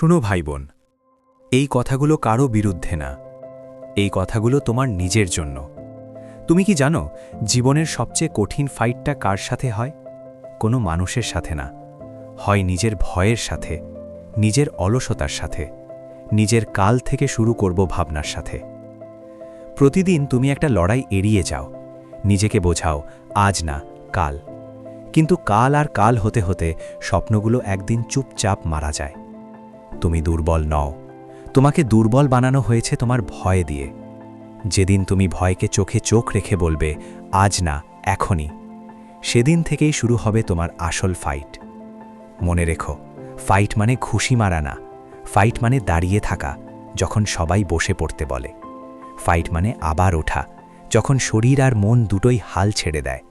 শুনো ভাই বোন, এই কথাগুলো কারো বিরুদ্ধে না, এই কথাগুলো তোমার নিজের জন্য। তুমি কি জানো জীবনের সবচেয়ে কঠিন ফাইটটা কার সাথে হয়? কোনো মানুষের সাথে না, হয় নিজের ভয়ের সাথে, নিজের অলসতার সাথে, নিজের কাল থেকে শুরু করব ভাবনার সাথে। প্রতিদিন তুমি একটা লড়াই এড়িয়ে যাও, নিজেকে বোঝাও আজ না কাল, কিন্তু কাল আর কাল হতে হতে স্বপ্নগুলো একদিন চুপচাপ মারা যায়। তুমি দুর্বল নও, তোমাকে দুর্বল বানানো হয়েছে তোমার ভয় দিয়ে। যেদিন তুমি ভয়কে চোখে চোখ রেখে বলবে আজ না এখনই, সেদিন থেকেই শুরু হবে তোমার আসল ফাইট। মনে রেখো, ফাইট মানে ঘুষি মারা না, ফাইট মানে দাঁড়িয়ে থাকা যখন সবাই বসে পড়তে বলে। ফাইট মানে আবার ওঠা যখন শরীর আর মন দুটোই হাল ছেড়ে দেয়।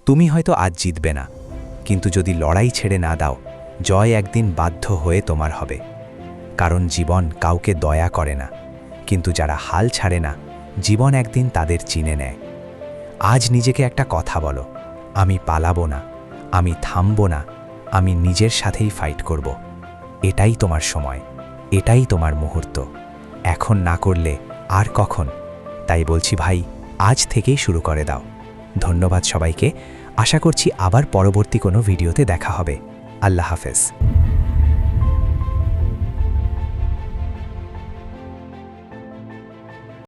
তুমি হয়তো আজ জিতবে না, কিন্তু যদি লড়াই ছেড়ে না দাও, জয় একদিন বাধ্য হয়ে তোমার হবে। কারণ জীবন কাউকে দয়া করে না, কিন্তু যারা হাল ছাড়ে না, জীবন একদিন তাদের চিনে নেয়। আজ নিজেকে একটা কথা বলো, আমি পালাবো না, আমি থামবো না, আমি নিজের সাথেই ফাইট করব। এটাই তোমার সময়, এটাই তোমার মুহূর্ত। এখন না করলে আর কখন? তাই বলছি ভাই, আজ থেকেই শুরু করে দাও। ধন্যবাদ সবাইকে, আশা করছি আবার পরবর্তী কোনো ভিডিওতে দেখা হবে। আল্লাহ হাফেজ।